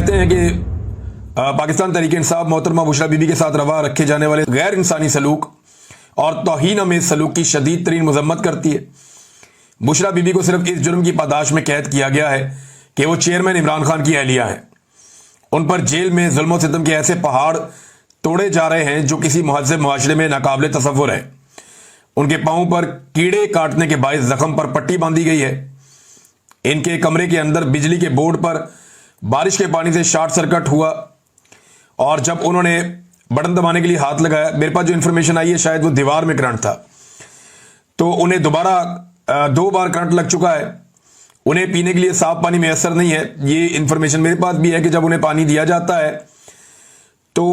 کہتے ہیں کہ پاکستان تحریک انصاف محترمہ بشرا بی بی کے ساتھ روا رکھے جانے والے غیر انسانی سلوک اور توہین آمیز سلوک کی شدید ترین مذمت کرتی ہے۔ بشرا بی بی کو صرف اس جرم کی پاداش میں قید کیا گیا ہے کہ وہ چیئرمین عمران خان کی اہلیہ ہیں۔ ان پر جیل میں ظلم و ستم کے ایسے پہاڑ توڑے جا رہے ہیں جو کسی مہذب معاشرے میں ناقابل تصور ہے۔ ان کے پاؤں پر کیڑے کاٹنے کے باعث زخم پر پٹی باندھی گئی ہے۔ ان کے کمرے کے اندر بجلی کے بورڈ پر بارش کے پانی سے شارٹ سرکٹ ہوا اور جب انہوں نے بٹن دبانے کے لیے ہاتھ لگایا، میرے پاس جو انفارمیشن آئی ہے شاید وہ دیوار میں کرنٹ تھا، تو انہیں دوبارہ 2 بار کرنٹ لگ چکا ہے۔ انہیں پینے کے لیے صاف پانی میسر نہیں ہے۔ یہ انفارمیشن میرے پاس بھی ہے کہ جب انہیں پانی دیا جاتا ہے تو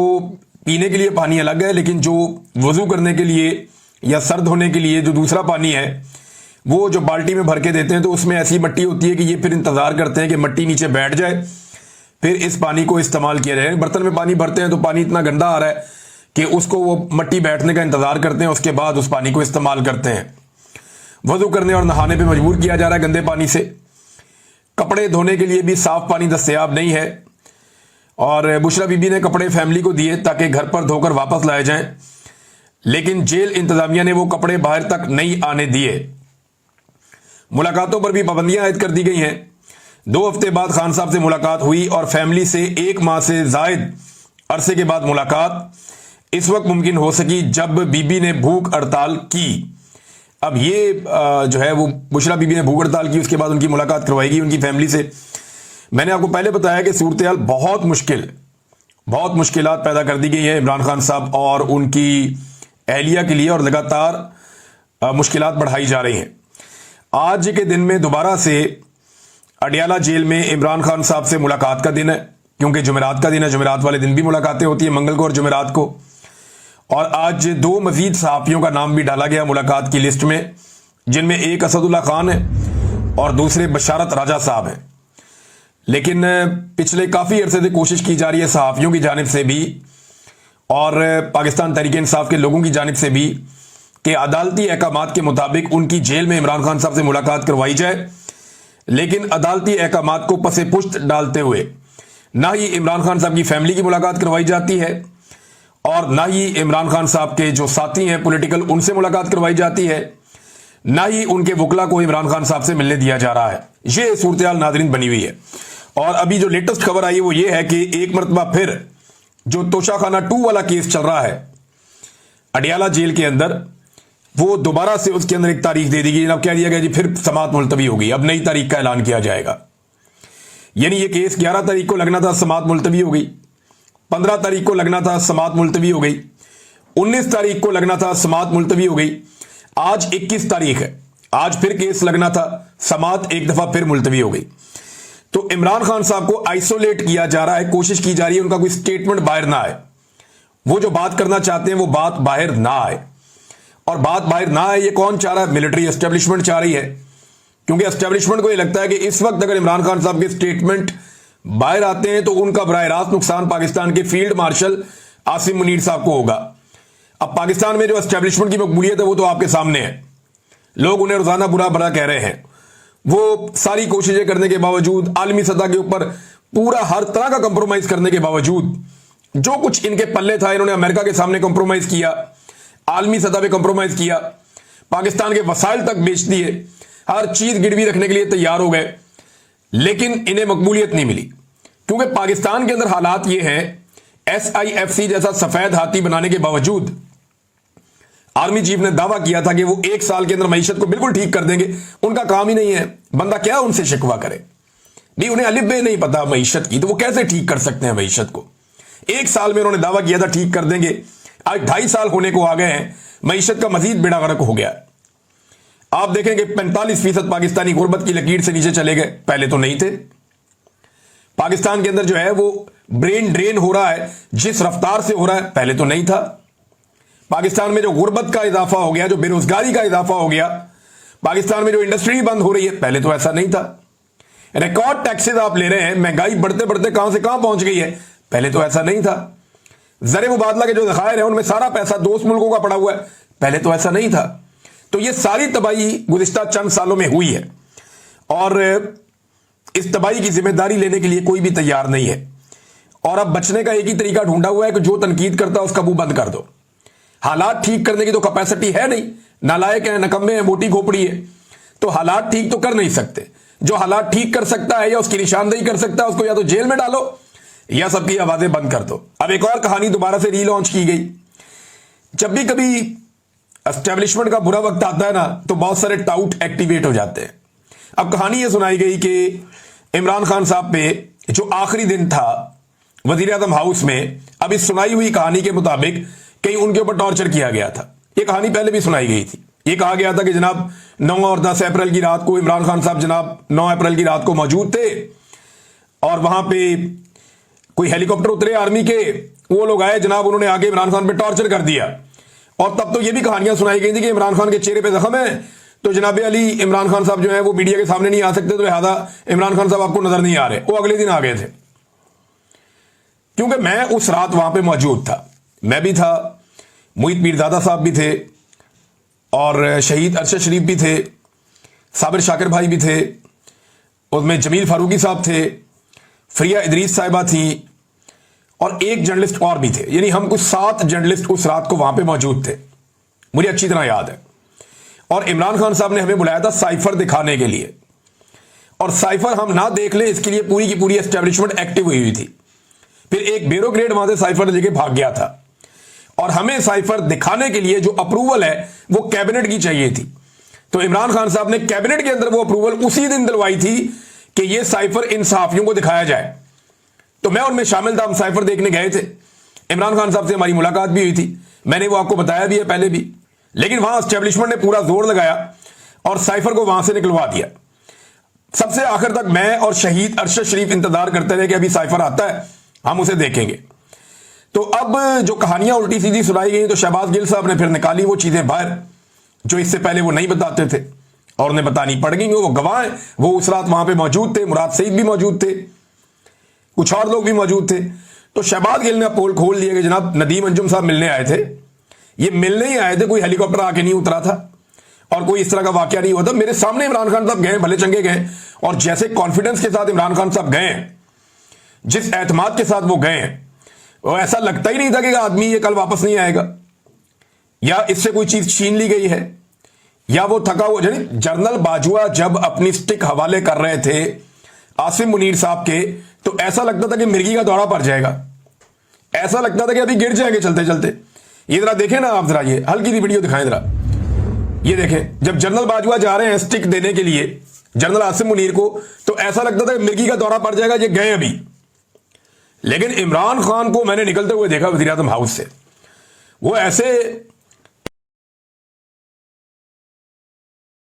پینے کے لیے پانی الگ ہے، لیکن جو وضو کرنے کے لیے یا سر دھونے کے لیے جو دوسرا پانی ہے وہ جو بالٹی میں بھر کے دیتے ہیں تو اس میں ایسی مٹی ہوتی ہے کہ یہ پھر انتظار کرتے ہیں کہ مٹی نیچے بیٹھ جائے پھر اس پانی کو استعمال کیا جائے۔ برتن میں پانی بھرتے ہیں تو پانی اتنا گندا آ رہا ہے کہ اس کو وہ مٹی بیٹھنے کا انتظار کرتے ہیں، اس کے بعد اس پانی کو استعمال کرتے ہیں۔ وضو کرنے اور نہانے پہ مجبور کیا جا رہا ہے گندے پانی سے۔ کپڑے دھونے کے لیے بھی صاف پانی دستیاب نہیں ہے، اور بشرا بی بی نے کپڑے فیملی کو دیے تاکہ گھر پر دھو کر واپس لائے جائیں، لیکن جیل انتظامیہ نے وہ کپڑے باہر تک نہیں آنے دیے۔ ملاقاتوں پر بھی پابندیاں عائد کر دی گئی ہیں۔ 2 ہفتے بعد خان صاحب سے ملاقات ہوئی اور فیملی سے 1 ماہ سے زائد عرصے کے بعد ملاقات اس وقت ممکن ہو سکی جب بی بی نے بھوک ہڑتال کی۔ اب یہ جو ہے وہ بشرا بی بی نے بھوک ہڑتال کی، اس کے بعد ان کی ملاقات کروائی گئی ان کی فیملی سے۔ میں نے آپ کو پہلے بتایا کہ صورتحال بہت مشکلات پیدا کر دی گئی ہیں عمران خان صاحب اور ان کی اہلیہ کے لیے، اور لگاتار مشکلات بڑھائی جا رہی ہیں۔ آج کے دن میں دوبارہ سے اڈیالہ جیل میں عمران خان صاحب سے ملاقات کا دن ہے، کیونکہ جمعرات کا دن ہے، جمعرات والے دن بھی ملاقاتیں ہوتی ہیں، منگل کو اور جمعرات کو۔ اور آج 2 مزید صحافیوں کا نام بھی ڈالا گیا ملاقات کی لسٹ میں، جن میں ایک اسد اللہ خان ہے اور دوسرے بشارت راجہ صاحب ہیں۔ لیکن پچھلے کافی عرصے سے کوشش کی جا رہی ہے صحافیوں کی جانب سے بھی اور پاکستان تحریک انصاف کے لوگوں کی جانب سے بھی کہ عدالتی احکامات کے مطابق ان کی جیل میں عمران خان صاحب سے ملاقات کروائی جائے، لیکن عدالتی احکامات کو پس پشت ڈالتے ہوئے نہ ہی عمران خان صاحب کی فیملی کی ملاقات کروائی جاتی ہے اور نہ ہی عمران خان صاحب کے جو ساتھی ہیں پولیٹیکل ان سے ملاقات کروائی جاتی ہے، نہ ہی ان کے وکلا کو عمران خان صاحب سے ملنے دیا جا رہا ہے۔ یہ صورتحال ناظرین بنی ہوئی ہے، اور ابھی جو لیٹسٹ خبر آئی وہ یہ ہے کہ ایک مرتبہ پھر جو توشہ خانہ 2 والا کیس چل رہا ہے اڈیالہ جیل کے اندر، وہ دوبارہ سے اس کے اندر ایک تاریخ دے دی گئی۔ اب کہہ دیا گیا جی پھر سماعت ملتوی ہوگی، اب نئی تاریخ کا اعلان کیا جائے گا۔ یعنی یہ کیس 11 تاریخ کو لگنا تھا، سماعت ملتوی ہو گئی۔ 15 تاریخ کو لگنا تھا، سماعت ملتوی ہو گئی۔ 19 تاریخ کو لگنا تھا، سماعت ملتوی ہو گئی۔ آج 21 تاریخ ہے، آج پھر کیس لگنا تھا، سماعت ایک دفعہ پھر ملتوی ہو گئی۔ تو عمران خان صاحب کو آئسولیٹ کیا جا رہا ہے، کوشش کی جا رہی ہے ان کا کوئی سٹیٹمنٹ باہر نہ آئے، وہ جو بات کرنا چاہتے ہیں وہ بات باہر نہ آئے۔ اور بات باہر نہ آئے یہ کون چاہ رہا ہے؟ ملٹری اسٹیبلشمنٹ چاہ رہی ہے، کیونکہ اسٹیبلشمنٹ کو یہ لگتا ہے کہ اس وقت اگر عمران خان صاحب کے سٹیٹمنٹ باہر آتے ہیں تو ان کا براہ راست نقصان پاکستان کے فیلڈ مارشل عاصم منیر صاحب کو ہوگا۔ اب پاکستان میں جو اسٹیبلشمنٹ کی مقبولیت ہے وہ تو آپ کے سامنے ہے، لوگ انہیں روزانہ برا بھلا کہہ رہے ہیں۔ وہ ساری کوششیں کرنے کے باوجود، عالمی سطح کے اوپر پورا ہر طرح کا کمپرومائز کرنے کے باوجود، جو کچھ ان کے پلے تھا انہوں نے امریکہ کے سامنے کمپرومائز کیا، عالمی سطح پہ کمپرومائز کیا، پاکستان کے وسائل تک بیچ دیے، ہر چیز گروی رکھنے کے لیے تیار ہو گئے، لیکن انہیں مقبولیت نہیں ملی، کیونکہ پاکستان کے اندر حالات یہ ہیں، SIFC جیسا سفید ہاتھی بنانے کے باوجود آرمی چیف نے دعویٰ کیا تھا کہ وہ 1 سال کے اندر معیشت کو بالکل ٹھیک کر دیں گے۔ ان کا کام ہی نہیں ہے، بندہ کیا ان سے شکوہ کرے؟ نہیں، انہیں الف بے نہیں پتا معیشت کی، تو وہ کیسے ٹھیک کر سکتے ہیں معیشت کو؟ 1 سال میں انہوں نے دعویٰ کیا تھا ٹھیک کر دیں گے، آج 2.5 سال ہونے کو آ گئے ہیں، معیشت کا مزید بیڑا غرق ہو گیا۔ آپ دیکھیں کہ 45% پاکستانی غربت کی لکیر سے نیچے چلے گئے، پہلے تو نہیں تھے۔ پاکستان کے اندر جو ہے وہ برین ڈرین ہو رہا ہے، جس رفتار سے ہو رہا ہے پہلے تو نہیں تھا۔ پاکستان میں جو غربت کا اضافہ ہو گیا، جو بے روزگاری کا اضافہ ہو گیا، پاکستان میں جو انڈسٹری بند ہو رہی ہے پہلے تو ایسا نہیں تھا۔ ریکارڈ ٹیکسز آپ لے رہے ہیں، مہنگائی بڑھتے بڑھتے کہاں سے کہاں پہنچ گئی ہے، پہلے تو ایسا نہیں تھا۔ زر مبادلہ کے جو ذخائر ہیں ان میں سارا پیسہ دوست ملکوں کا پڑا ہوا ہے، پہلے تو ایسا نہیں تھا۔ تو یہ ساری تباہی گزشتہ چند سالوں میں ہوئی ہے، اور اس تباہی کی ذمہ داری لینے کے لیے کوئی بھی تیار نہیں ہے۔ اور اب بچنے کا ایک ہی طریقہ ڈھونڈا ہوا ہے کہ جو تنقید کرتا ہے اس کا منہ بند کر دو. حالات ٹھیک کرنے کی تو کیپیسٹی ہے نہیں, نالائق ہیں, نکمے ہیں, موٹی کھوپڑی ہے, تو حالات ٹھیک تو کر نہیں سکتے. جو حالات ٹھیک کر سکتا ہے یا اس کی نشاندہی کر سکتا ہے اس کو یا تو جیل میں ڈالو یا سب کی آوازیں بند کر دو. اب ایک اور کہانی دوبارہ سے ری لانچ کی گئی. جب بھی کبھی اسٹیبلشمنٹ کا برا وقت آتا ہے نا تو بہت سارے ٹاؤٹ ایکٹیویٹ ہو جاتے ہیں. اب کہانی یہ سنائی گئی کہ عمران خان صاحب پہ جو آخری دن تھا وزیر اعظم ہاؤس میں, اب اس سنائی ہوئی کہانی کے مطابق کہیں ان کے اوپر ٹارچر کیا گیا تھا. یہ کہانی پہلے بھی سنائی گئی تھی. یہ کہا گیا تھا کہ جناب 9 اور 10 اپریل کی رات کو عمران خان صاحب جناب 9 اپریل کی رات کو موجود تھے اور وہاں پہ کوئی ہیلی کاپٹر اترے آرمی کے, وہ لوگ آئے جناب, انہوں نے آگے عمران خان پہ ٹارچر کر دیا. اور تب تو یہ بھی کہانیاں سنائی گئی تھی کہ عمران خان کے چہرے پہ زخم ہے تو جناب علی عمران خان صاحب جو ہے وہ میڈیا کے سامنے نہیں آ سکتے, تو لہٰذا عمران خان صاحب آپ کو نظر نہیں آ رہے. وہ اگلے دن آ گئے تھے کیونکہ میں اس رات وہاں پہ موجود تھا. میں بھی تھا, محیط پیرزادہ صاحب بھی تھے, اور شہید ارشد شریف بھی تھے, صابر شاکر بھائی بھی تھے, اس میں جمیل فاروقی صاحب تھے, فریہ ادریس صاحبہ تھیں, اور ایک جرنلسٹ اور بھی تھے. یعنی ہم کچھ 7 جرنلسٹ اس رات کو وہاں پہ موجود تھے, مجھے اچھی طرح یاد ہے. اور عمران خان صاحب نے ہمیں بلایا تھا سائفر دکھانے کے لیے, اور سائفر ہم نہ دیکھ لیں اس کے لیے پوری کی پوری اسٹیبلشمنٹ ایکٹیو ہوئی تھی. پھر ایک بیوروکریٹ وہاں سے سائفر لے کے بھاگ گیا تھا, اور ہمیں سائفر دکھانے کے لیے جو اپروول ہے وہ کیبنٹ کی چاہیے تھی. تو عمران خان صاحب نے کیبنٹ کے اندر وہ اپروول اسی دن دلوائی تھی کہ یہ سائفر ان صحافیوں کو دکھایا جائے. تو میں ان میں شامل تھا, ہم سائفر دیکھنے گئے تھے. عمران خان صاحب سے ہماری ملاقات بھی ہوئی تھی, میں نے وہ آپ کو بتایا بھی ہے پہلے بھی. لیکن وہاں اسٹیبلشمنٹ نے پورا زور لگایا اور سائفر کو وہاں سے نکلوا دیا. سب سے آخر تک میں اور شہید ارشد شریف انتظار کرتے رہے کہ ابھی سائفر آتا ہے, ہم اسے دیکھیں گے. تو اب جو کہانیاں الٹی سیدھی سنائی گئی تو شہباز گل صاحب نے پھر نکالی وہ چیزیں باہر جو اس سے پہلے وہ نہیں بتاتے تھے, اور انہیں بتانی پڑ گئی. وہ گواہ ہیں, وہ اس رات وہاں پہ موجود تھے, مراد سعید بھی موجود تھے, کچھ اور لوگ بھی موجود تھے. تو شہباز گل نے پول کھول دیا کہ جناب ندیم انجم صاحب ملنے آئے تھے. یہ ملنے ہی آئے تھے, کوئی ہیلی کاپٹر آ کے نہیں اترا تھا اور کوئی اس طرح کا واقعہ نہیں ہوا تھا. میرے سامنے عمران خان صاحب گئے, بھلے چنگے گئے, اور جیسے کانفیڈنس کے ساتھ عمران خان صاحب گئے, جس اعتماد کے ساتھ وہ گئے, وہ ایسا لگتا ہی نہیں تھا کہ آدمی یہ کل واپس نہیں آئے گا یا اس سے کوئی چیز چھین لی گئی ہے یا وہ تھکا ہوا. جنرل باجوہ جب اپنی سٹک حوالے کر رہے تھے عاصم منیر صاحب کے, تو ایسا لگتا تھا کہ مرغی کا دورہ پڑ جائے گا, ایسا لگتا تھا کہ ابھی گر جائیں گے چلتے چلتے. یہ ذرا دیکھیں نا آپ, ذرا یہ ہلکی سی ویڈیو دکھائیں ذرا. یہ دیکھیں جب جنرل باجوہ جا رہے ہیں سٹک دینے کے لیے جنرل عاصم منیر کو, تو ایسا لگتا تھا کہ مرغی کا دورہ پڑ جائے گا, یہ گئے ابھی. لیکن عمران خان کو میں نے نکلتے ہوئے دیکھا وزیر اعظم ہاؤس سے, وہ ایسے